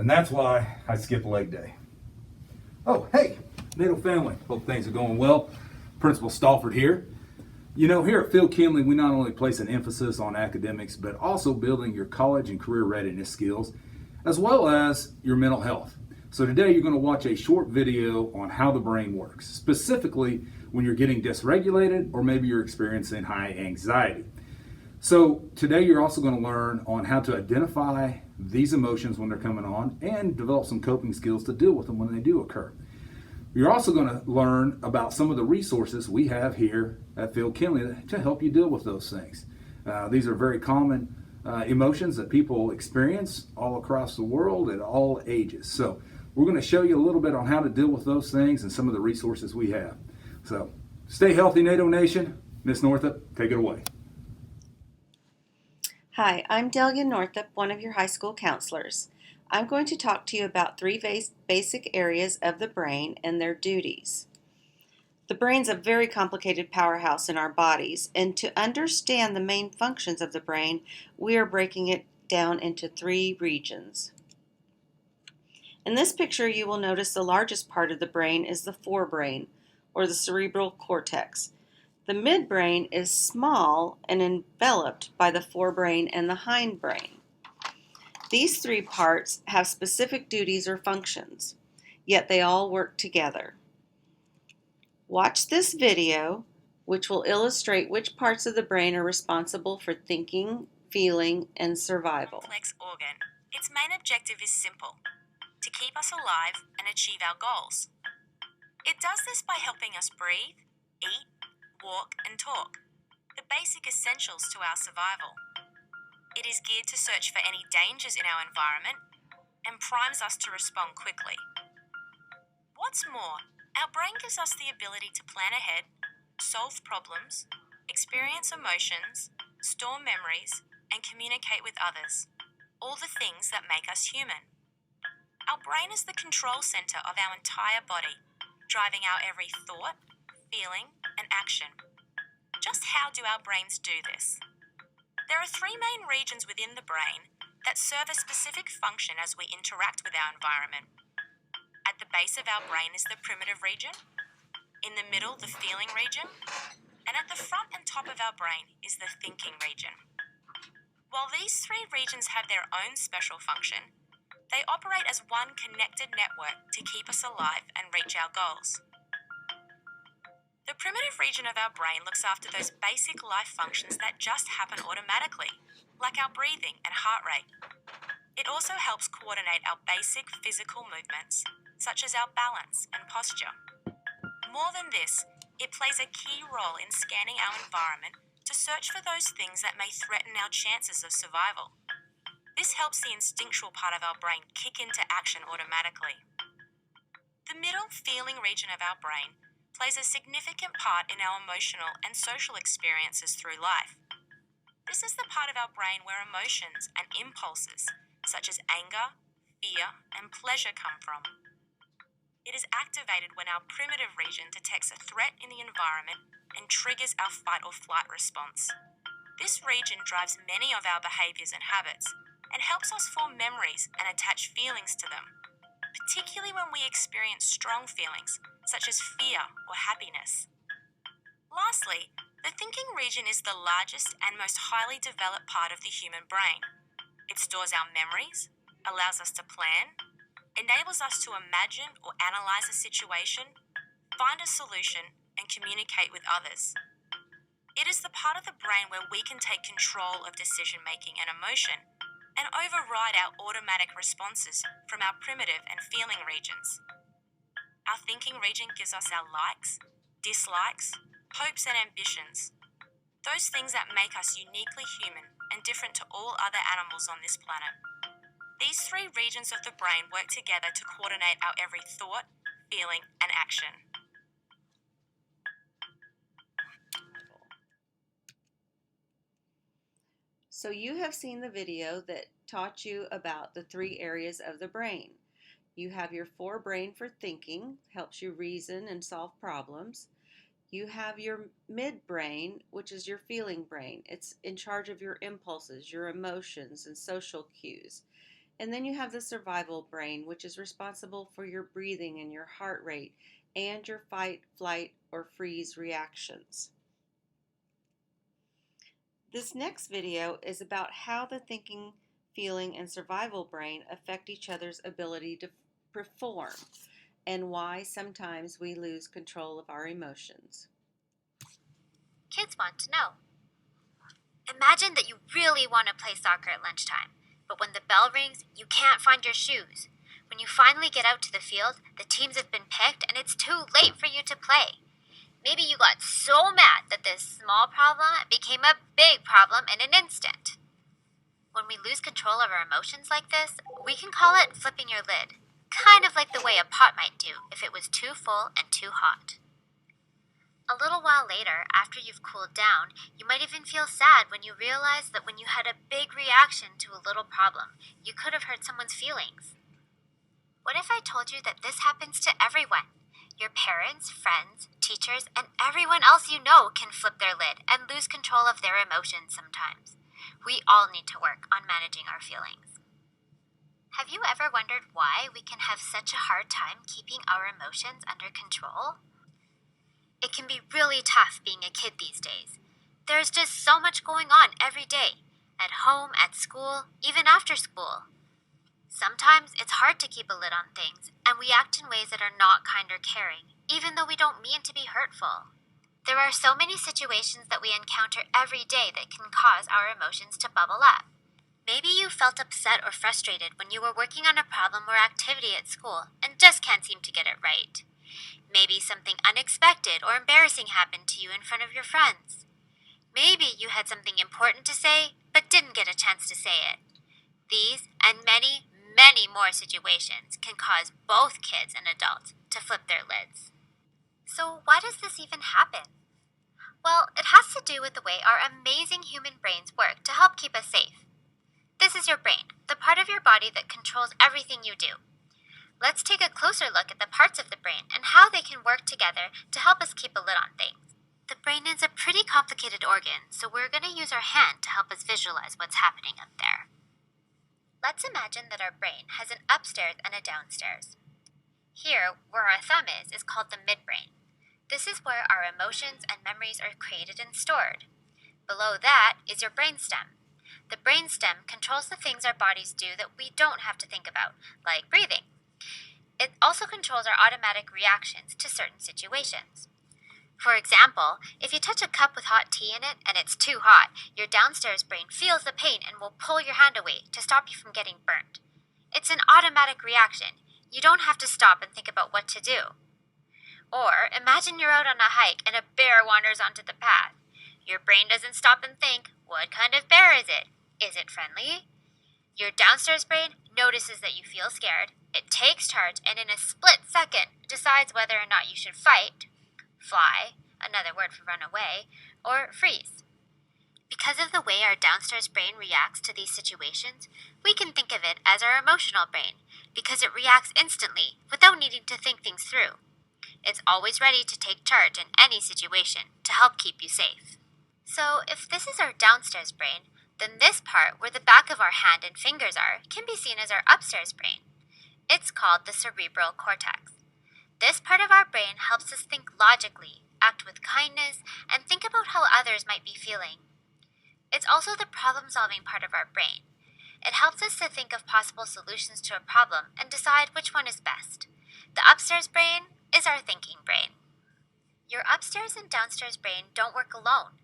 And that's why I skip leg day. Oh, hey, NATO family. Hope things are going well. Principal Stalford here. You know, here at Phil Kinley, we not only place an emphasis on academics, but also building your college and career readiness skills, as well as your mental health. So today you're going to watch a short video on how the brain works, specifically when you're getting dysregulated or maybe you're experiencing high anxiety. So today you're also going to learn on how to identify these emotions when they're coming on and develop some coping skills to deal with them when they do occur. You're also going to learn about some of the resources we have here at Phil Kinley to help you deal with those things. These are very common emotions that people experience all across the world at all ages. So we're going to show you a little bit on how to deal with those things and some of the resources we have. So stay healthy, NATO Nation. Miss Northup, take it away. Hi, I'm Delia Northup, one of your high school counselors. I'm going to talk to you about three basic areas of the brain and their duties. The brain's a very complicated powerhouse in our bodies, and to understand the main functions of the brain, we are breaking it down into three regions. In this picture, you will notice the largest part of the brain is the forebrain, or the cerebral cortex. The midbrain is small and enveloped by the forebrain and the hindbrain. These three parts have specific duties or functions, yet they all work together. Watch this video, which will illustrate which parts of the brain are responsible for thinking, feeling, and survival. Complex organ. Its main objective is simple: to keep us alive and achieve our goals. It does this by helping us breathe, eat, walk, and talk, the basic essentials to our survival. It is geared to search for any dangers in our environment and primes us to respond quickly. What's more, our brain gives us the ability to plan ahead, solve problems, experience emotions, store memories, and communicate with others, all the things that make us human. Our brain is the control center of our entire body, driving our every thought, feeling, and action. Just how do our brains do this? There are three main regions within the brain that serve a specific function as we interact with our environment. At the base of our brain is the primitive region, in the middle the feeling region, and at the front and top of our brain is the thinking region. While these three regions have their own special function, they operate as one connected network to keep us alive and reach our goals. The primitive region of our brain looks after those basic life functions that just happen automatically, like our breathing and heart rate. It also helps coordinate our basic physical movements, such as our balance and posture. More than this, it plays a key role in scanning our environment to search for those things that may threaten our chances of survival. This helps the instinctual part of our brain kick into action automatically. The middle feeling region of our brain plays a significant part in our emotional and social experiences through life. This is the part of our brain where emotions and impulses, such as anger, fear, and pleasure come from. It is activated when our primitive region detects a threat in the environment and triggers our fight or flight response. This region drives many of our behaviors and habits and helps us form memories and attach feelings to them, particularly when we experience strong feelings such as fear or happiness. Lastly, the thinking region is the largest and most highly developed part of the human brain. It stores our memories, allows us to plan, enables us to imagine or analyze a situation, find a solution, and communicate with others. It is the part of the brain where we can take control of decision-making and emotion and override our automatic responses from our primitive and feeling regions. Our thinking region gives us our likes, dislikes, hopes, and ambitions, those things that make us uniquely human and different to all other animals on this planet. These three regions of the brain work together to coordinate our every thought, feeling, and action. So you have seen the video that taught you about the three areas of the brain. You have your forebrain for thinking, helps you reason and solve problems. You have your midbrain, which is your feeling brain. It's in charge of your impulses, your emotions, and social cues. And then you have the survival brain, which is responsible for your breathing and your heart rate and your fight, flight, or freeze reactions. This next video is about how the thinking, feeling, and survival brain affect each other's ability to perform and why sometimes we lose control of our emotions. Kids want to know. Imagine that you really want to play soccer at lunchtime, but when the bell rings, you can't find your shoes. When you finally get out to the field, the teams have been picked and it's too late for you to play. Maybe you got so mad that this small problem became a big problem in an instant. When we lose control of our emotions like this, we can call it flipping your lid, kind of like the way a pot might do if it was too full and too hot. A little while later, after you've cooled down, you might even feel sad when you realize that when you had a big reaction to a little problem, you could have hurt someone's feelings. What if I told you that this happens to everyone? Your parents, friends, teachers, and everyone else you know can flip their lid and lose control of their emotions sometimes. We all need to work on managing our feelings. Have you ever wondered why we can have such a hard time keeping our emotions under control? It can be really tough being a kid these days. There's just so much going on every day, at home, at school, even after school. Sometimes it's hard to keep a lid on things, and we act in ways that are not kind or caring, even though we don't mean to be hurtful. There are so many situations that we encounter every day that can cause our emotions to bubble up. Maybe you felt upset or frustrated when you were working on a problem or activity at school and just can't seem to get it right. Maybe something unexpected or embarrassing happened to you in front of your friends. Maybe you had something important to say, but didn't get a chance to say it. These and many, many more situations can cause both kids and adults to flip their lids. So why does this even happen? Well, it has to do with the way our amazing human brains work to help keep us safe. This is your brain, the part of your body that controls everything you do. Let's take a closer look at the parts of the brain and how they can work together to help us keep a lid on things. The brain is a pretty complicated organ, so we're going to use our hand to help us visualize what's happening up there. Let's imagine that our brain has an upstairs and a downstairs. Here, where our thumb is called the midbrain. This is where our emotions and memories are created and stored. Below that is your brainstem. The brainstem controls the things our bodies do that we don't have to think about, like breathing. It also controls our automatic reactions to certain situations. For example, if you touch a cup with hot tea in it and it's too hot, your downstairs brain feels the pain and will pull your hand away to stop you from getting burnt. It's an automatic reaction. You don't have to stop and think about what to do. Or imagine you're out on a hike and a bear wanders onto the path. Your brain doesn't stop and think, what kind of bear is it? Is it friendly? Your downstairs brain notices that you feel scared, it takes charge, and in a split second decides whether or not you should fight, fly, another word for run away, or freeze. Because of the way our downstairs brain reacts to these situations, we can think of it as our emotional brain, because it reacts instantly without needing to think things through. It's always ready to take charge in any situation to help keep you safe. So if this is our downstairs brain, then this part where the back of our hand and fingers are can be seen as our upstairs brain. It's called the cerebral cortex. This part of our brain helps us think logically, act with kindness, and think about how others might be feeling. It's also the problem-solving part of our brain. It helps us to think of possible solutions to a problem and decide which one is best. The upstairs brain is our thinking brain. Your upstairs and downstairs brain don't work alone.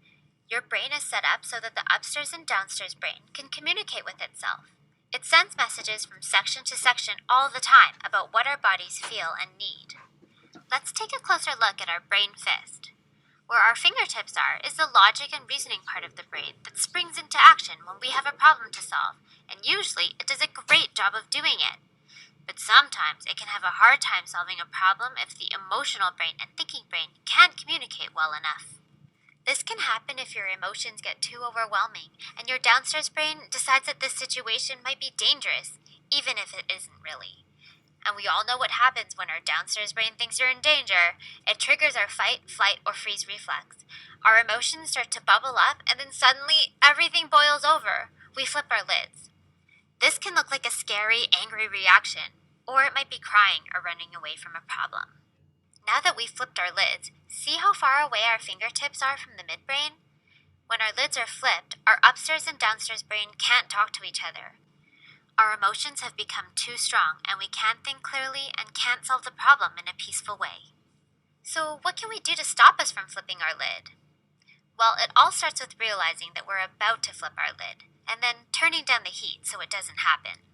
Your brain is set up so that the upstairs and downstairs brain can communicate with itself. It sends messages from section to section all the time about what our bodies feel and need. Let's take a closer look at our brain fist. Where our fingertips are is the logic and reasoning part of the brain that springs into action when we have a problem to solve, and usually it does a great job of doing it. But sometimes it can have a hard time solving a problem if the emotional brain and thinking brain can't communicate well enough. This can happen if your emotions get too overwhelming and your downstairs brain decides that this situation might be dangerous, even if it isn't really. And we all know what happens when our downstairs brain thinks you're in danger. It triggers our fight, flight, or freeze reflex. Our emotions start to bubble up, and then suddenly everything boils over. We flip our lids. This can look like a scary, angry reaction, or it might be crying or running away from a problem. Now that we've flipped our lids, see how far away our fingertips are from the midbrain? When our lids are flipped, our upstairs and downstairs brain can't talk to each other. Our emotions have become too strong, and we can't think clearly and can't solve the problem in a peaceful way. So, what can we do to stop us from flipping our lid? Well, it all starts with realizing that we're about to flip our lid, and then turning down the heat so it doesn't happen.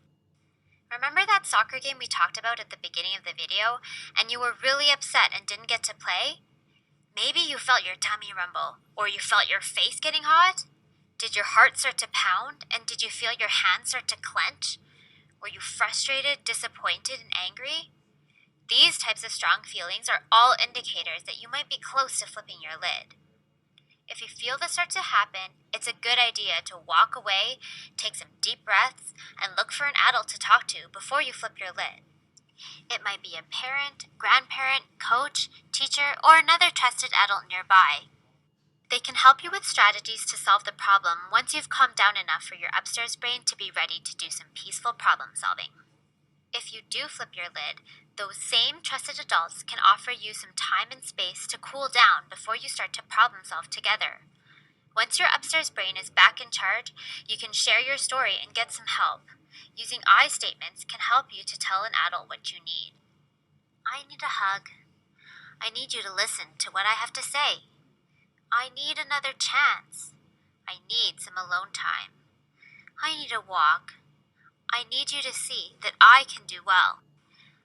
Remember that soccer game we talked about at the beginning of the video, and you were really upset and didn't get to play? Maybe you felt your tummy rumble, or you felt your face getting hot? Did your heart start to pound, and did you feel your hands start to clench? Were you frustrated, disappointed, and angry? These types of strong feelings are all indicators that you might be close to flipping your lid. If you feel this start to happen, it's a good idea to walk away, take some deep breaths, and look for an adult to talk to before you flip your lid. It might be a parent, grandparent, coach, teacher, or another trusted adult nearby. They can help you with strategies to solve the problem once you've calmed down enough for your upstairs brain to be ready to do some peaceful problem solving. If you do flip your lid, those same trusted adults can offer you some time and space to cool down before you start to problem solve together. Once your upstairs brain is back in charge, you can share your story and get some help. Using I statements can help you to tell an adult what you need. I need a hug. I need you to listen to what I have to say. I need another chance. I need some alone time. I need a walk. I need you to see that I can do well.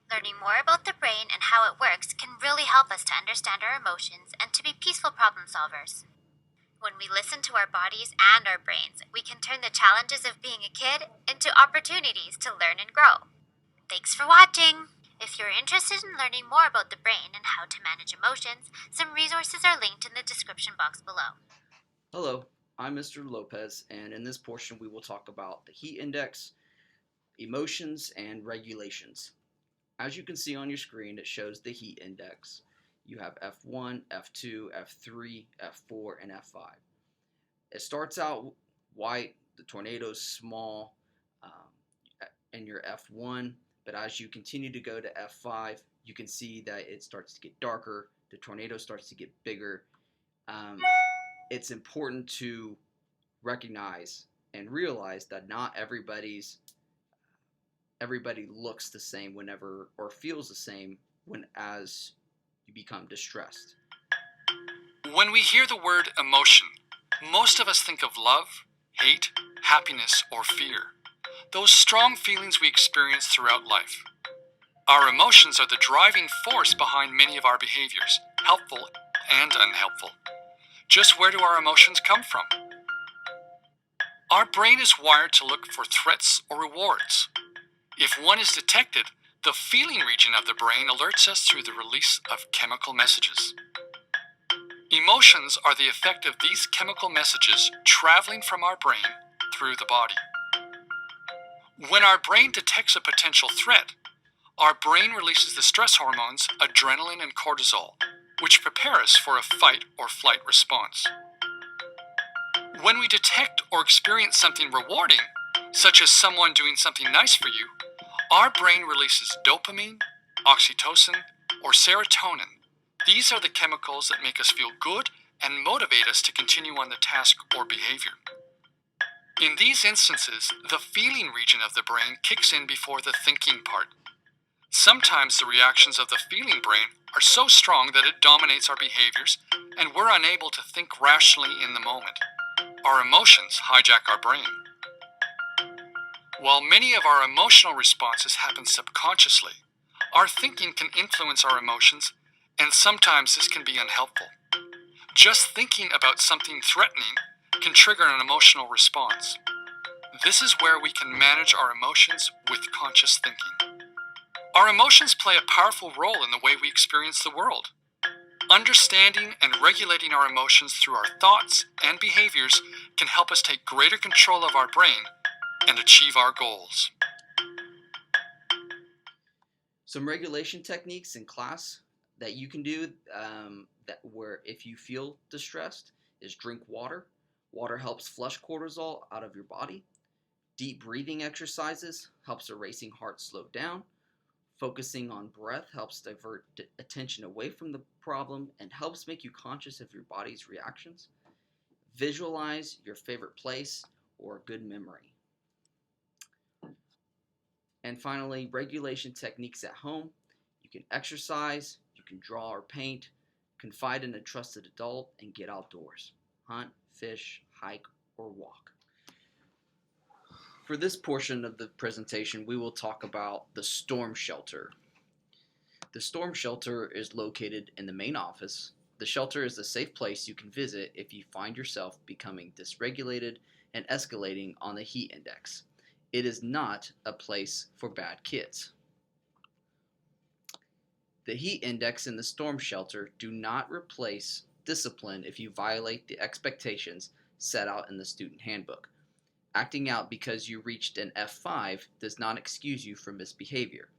Learning more about the brain and how it works can really help us to understand our emotions and to be peaceful problem solvers. When we listen to our bodies and our brains, we can turn the challenges of being a kid into opportunities to learn and grow. Thanks for watching! If you're interested in learning more about the brain and how to manage emotions, some resources are linked in the description box below. Hello, I'm Mr. Lopez, and in this portion we will talk about the heat index, emotions, and regulations. As you can see on your screen, it shows the heat index. You have F1, F2, F3, F4, and F5. It starts out white, the tornado's small, and your F1, but as you continue to go to F5, you can see that it starts to get darker, the tornado starts to get bigger. It's important to recognize and realize that not everybody looks the same whenever or feels the same when as you become distressed. When we hear the word emotion, most of us think of love, hate, happiness, or fear. Those strong feelings we experience throughout life. Our emotions are the driving force behind many of our behaviors, helpful and unhelpful. Just where do our emotions come from? Our brain is wired to look for threats or rewards. If one is detected, the feeling region of the brain alerts us through the release of chemical messages. Emotions are the effect of these chemical messages traveling from our brain through the body. When our brain detects a potential threat, our brain releases the stress hormones adrenaline and cortisol, which prepare us for a fight or flight response. When we detect or experience something rewarding, such as someone doing something nice for you, our brain releases dopamine, oxytocin, or serotonin. These are the chemicals that make us feel good and motivate us to continue on the task or behavior. In these instances, the feeling region of the brain kicks in before the thinking part. Sometimes the reactions of the feeling brain are so strong that it dominates our behaviors and we're unable to think rationally in the moment. Our emotions hijack our brain. While many of our emotional responses happen subconsciously, our thinking can influence our emotions, and sometimes this can be unhelpful. Just thinking about something threatening can trigger an emotional response. This is where we can manage our emotions with conscious thinking. Our emotions play a powerful role in the way we experience the world. Understanding and regulating our emotions through our thoughts and behaviors can help us take greater control of our brain and achieve our goals. Some regulation techniques in class that you can do where if you feel distressed is drink water. Water helps flush cortisol out of your body. Deep breathing exercises helps a racing heart slow down. Focusing on breath helps divert attention away from the problem and helps make you conscious of your body's reactions. Visualize your favorite place or a good memory. And finally, regulation techniques at home. You can exercise, you can draw or paint, confide in a trusted adult, and get outdoors. Hunt, fish, hike, or walk. For this portion of the presentation, we will talk about the storm shelter. The storm shelter is located in the main office. The shelter is a safe place you can visit if you find yourself becoming dysregulated and escalating on the heat index. It is not a place for bad kids. The heat index in the storm shelter do not replace discipline if you violate the expectations set out in the student handbook. Acting out because you reached an F5 does not excuse you for misbehavior.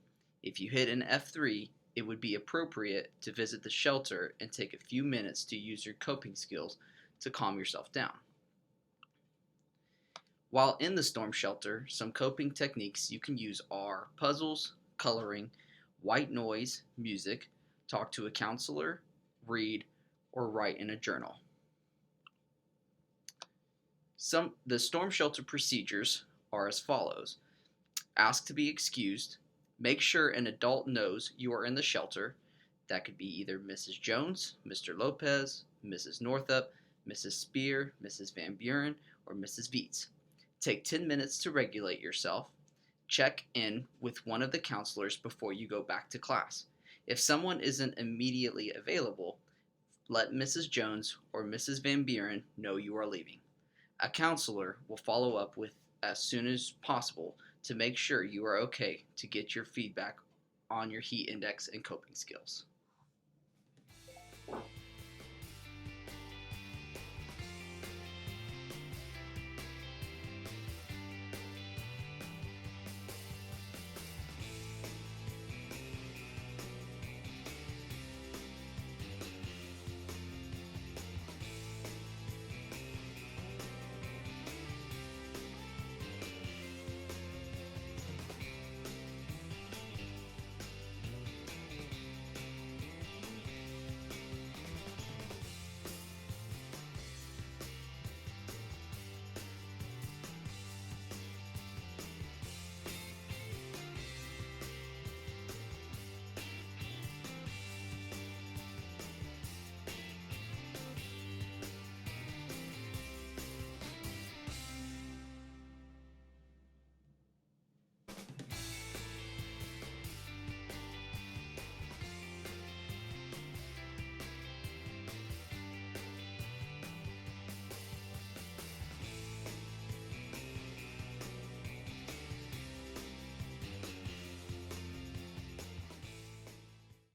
If you hit an F3, it would be appropriate to visit the shelter and take a few minutes to use your coping skills to calm yourself down. While in the storm shelter, some coping techniques you can use are puzzles, coloring, white noise, music, talk to a counselor, read, or write in a journal. The storm shelter procedures are as follows. Ask to be excused. Make sure an adult knows you are in the shelter. That could be either Mrs. Jones, Mr. Lopez, Mrs. Northup, Mrs. Spear, Mrs. Van Buren, or Mrs. Viets. Take 10 minutes to regulate yourself. Check in with one of the counselors before you go back to class. If someone isn't immediately available, let Mrs. Jones or Mrs. Van Buren know you are leaving. A counselor will follow up with as soon as possible to make sure you are okay to get your feedback on your heat index and coping skills.